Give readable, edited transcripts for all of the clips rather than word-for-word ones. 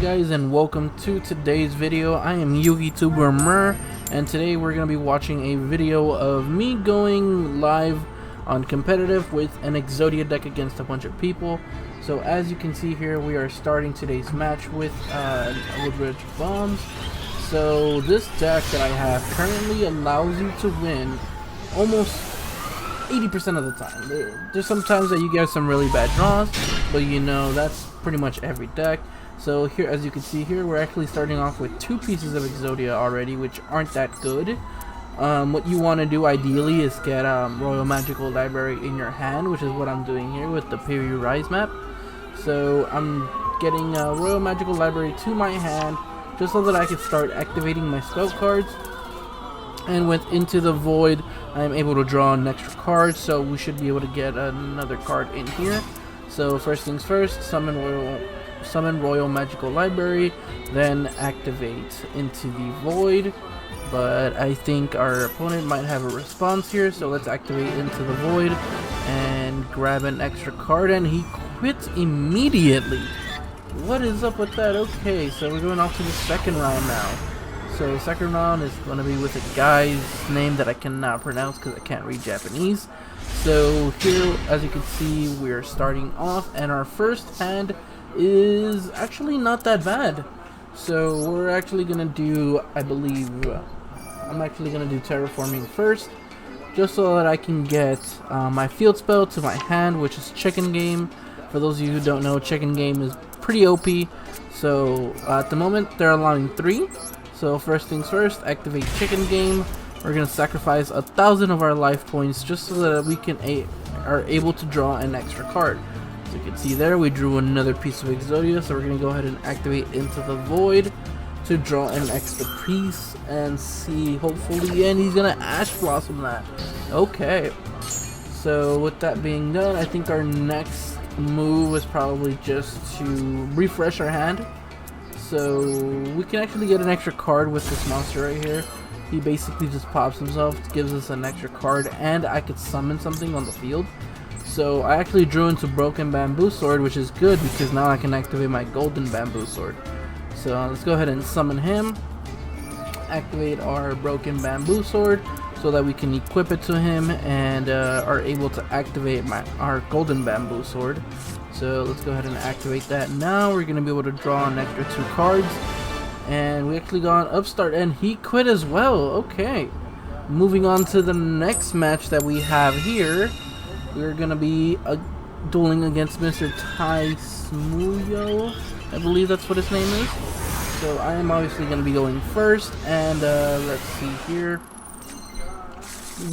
guys, and welcome to today's video. I am YouTuber Mer, and today we're going to be watching a video of me going live on competitive with an Exodia deck against a bunch of people. So as you can see here, we are starting today's match with Woodbridge Bombs. So this deck that I have currently allows you to win almost 80% of the time. There's sometimes that you get some really bad draws, but you know, that's pretty much every deck. So here, as you can see here, we're actually starting off with 2 pieces of Exodia already, which aren't that good. What you want to do ideally is get Royal Magical Library in your hand, which is what I'm doing here with the Piri Rise map. So I'm getting Royal Magical Library to my hand, just so that I can start activating my spell cards. And with Into the Void, I'm able to draw an extra card, so we should be able to get another card in here. So first things first, summon Royal Magical Library, then activate Into the Void. But I think our opponent might have a response here, so let's activate Into the Void and grab an extra card, and he quits immediately. What is up with that? Okay, so we're going off to the second round now. So second round is going to be with a guy's name that I cannot pronounce because I can't read Japanese. So here, as you can see, we're starting off, and our first hand is actually not that bad. So we're actually going to do, I believe, I'm actually going to do Terraforming first, just so that I can get my field spell to my hand, which is Chicken Game. For those of you who don't know, Chicken Game is pretty OP. So at the moment, they're allowing 3. So first things first, activate Chicken Game. We're going to sacrifice 1,000 of our life points just so that we can are able to draw an extra card. As you can see there, we drew another piece of Exodia, so we're going to go ahead and activate Into the Void to draw an extra piece and see, hopefully, and he's going to Ash Blossom that. Okay. So with that being done, I think our next move is probably just to refresh our hand. So we can actually get an extra card with this monster right here. He basically just pops himself, gives us an extra card, and I could summon something on the field. So I actually drew into Broken Bamboo Sword, which is good because now I can activate my Golden Bamboo Sword. So let's go ahead and summon him, activate our Broken Bamboo Sword so that we can equip it to him and are able to activate our Golden Bamboo Sword. So let's go ahead and activate that. Now we're going to be able to draw an extra 2 cards. And we actually got an upstart, and he quit as well. Okay. Moving on to the next match that we have here. We're going to be dueling against Mr. Tai Smuyo. I believe that's what his name is. So I am obviously going to be going first. And let's see here.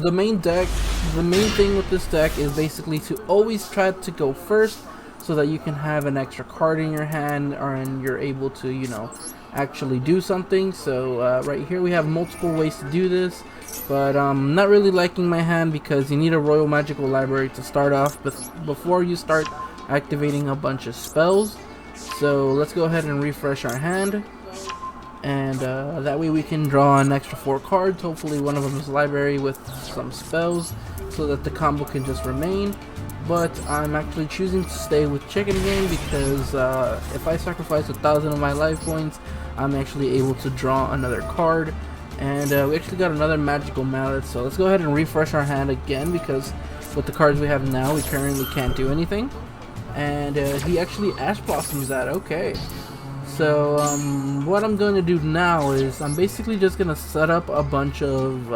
The main thing with this deck is basically to always try to go first, so that you can have an extra card in your hand, and you're able to, you know, actually do something. So right here we have multiple ways to do this, but I'm not really liking my hand because you need a Royal Magical Library to start off before you start activating a bunch of spells. So let's go ahead and refresh our hand, and that way we can draw an extra 4 cards. Hopefully one of them is library with some spells so that the combo can just remain. But I'm actually choosing to stay with Chicken Game because if I sacrifice 1,000 of my life points, I'm actually able to draw another card. And we actually got another Magical Mallet, so let's go ahead and refresh our hand again because with the cards we have now, we currently can't do anything. And he actually Ash Blossoms that. Okay. So what I'm going to do now is I'm basically just going to set up a bunch of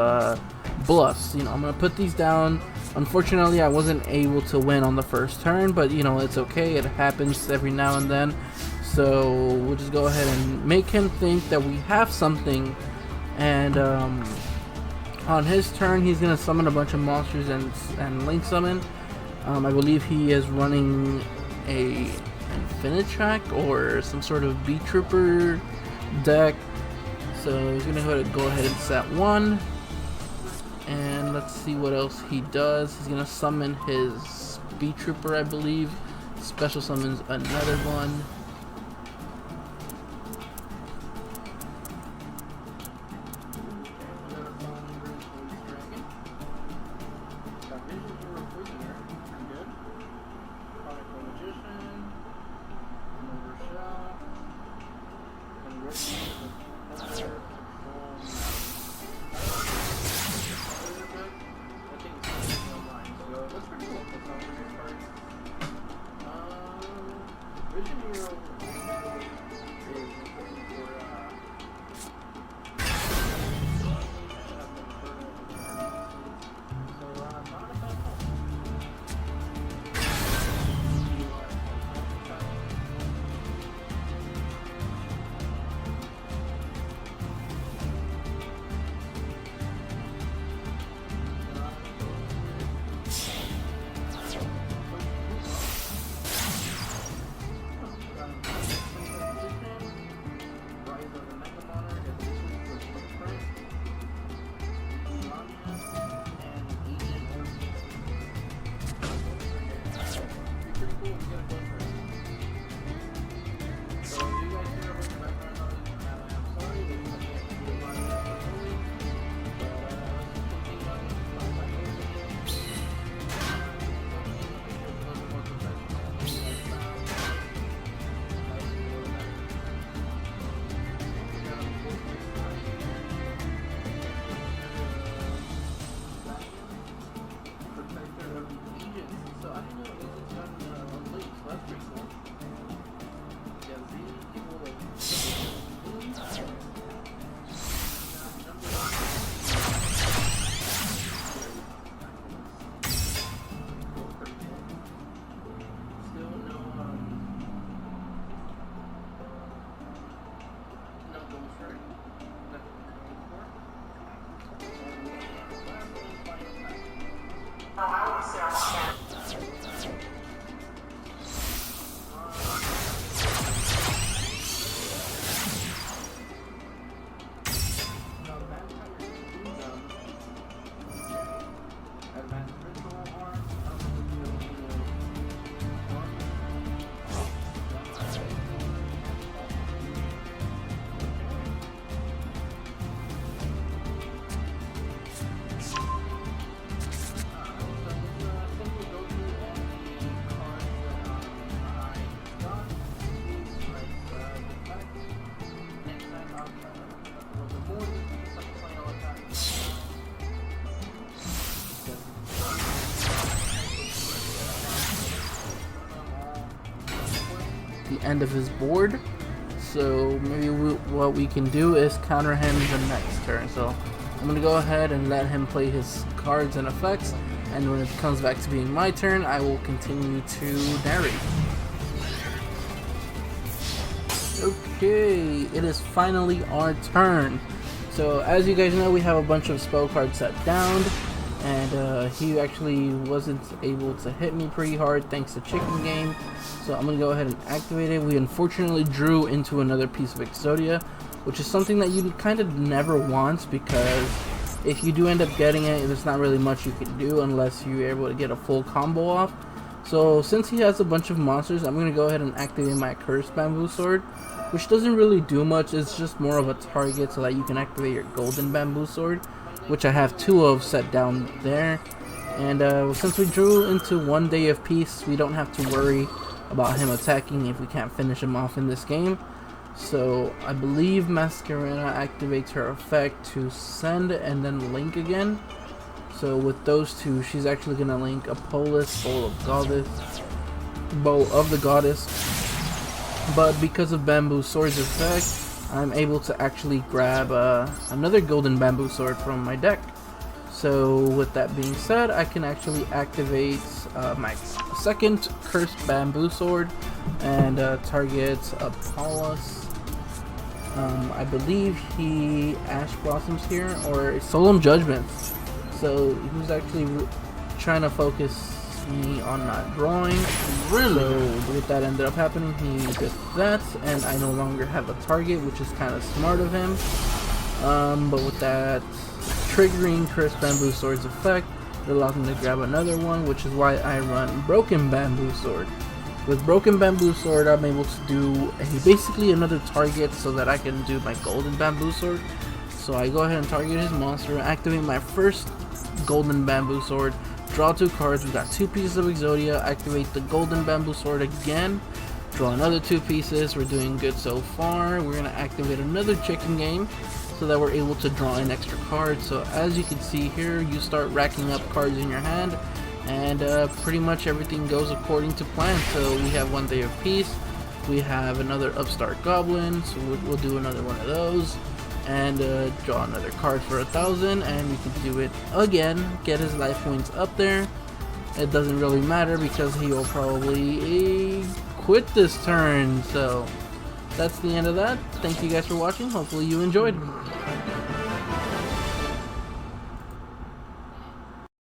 bluffs. You know, I'm going to put these down. Unfortunately, I wasn't able to win on the first turn, but you know, it's okay. It happens every now and then. So we'll just go ahead and make him think that we have something, and on his turn, he's gonna summon a bunch of monsters and link summon. I believe he is running a Infinitrack or some sort of Beat Trooper deck. So he's gonna go ahead and set 1. And let's see what else he does. He's gonna summon his Speed Trooper, I believe. Special summons another one. pretty cool. We gotta go for it. So, do you guys hear about the background noise? I'm sorry, but I can't do a lot of that early. But, let's continue on with the the end of his board. So maybe what we can do is counter him the next turn. So I'm gonna go ahead and let him play his cards and effects, and when it comes back to being my turn, I will continue to narrate. Okay, it is finally our turn. So as you guys know, we have a bunch of spell cards set down, and he actually wasn't able to hit me pretty hard thanks to Chicken Game. So I'm gonna go ahead and activate it. We unfortunately drew into another piece of Exodia, which is something that you kind of never want, because if you do end up getting it, there's not really much you can do unless you're able to get a full combo off. So since he has a bunch of monsters, I'm gonna go ahead and activate my Cursed Bamboo Sword, which doesn't really do much. It's just more of a target so that you can activate your Golden Bamboo Sword, which I have 2 of set down there. And since we drew into 1 day of peace, we don't have to worry about him attacking if we can't finish him off in this game. So I believe Masquerena activates her effect to send and then link again. So with those two, she's actually gonna link a Polis Bow of the Goddess. But because of Bamboo Sword's effect, I'm able to actually grab another Golden Bamboo Sword from my deck. So with that being said, I can actually activate my second Cursed Bamboo Sword and target Apollos. I believe he Ash Blossoms here, or Solemn Judgments. So he was actually trying to focus me on not drawing. Really? So with that ended up happening, he did that, and I no longer have a target, which is kind of smart of him. But with that triggering Cursed Bamboo Sword's effect, it allows me to grab another one, which is why I run Broken Bamboo Sword. With Broken Bamboo Sword, I'm able to do basically another target so that I can do my Golden Bamboo Sword. So I go ahead and target his monster, activate my first Golden Bamboo Sword, draw 2 cards. We got 2 pieces of Exodia, activate the Golden Bamboo Sword again, draw another 2 pieces. We're doing good so far. We're going to activate another Chicken Game so that we're able to draw an extra card. So as you can see here, you start racking up cards in your hand, and pretty much everything goes according to plan. So we have 1 day of peace, we have another Upstart Goblin, so we'll do another one of those, and draw another card for 1,000, and we can do it again, get his life points up there. It doesn't really matter because he will probably quit this turn. So that's the end of that. Thank you guys for watching. Hopefully you enjoyed.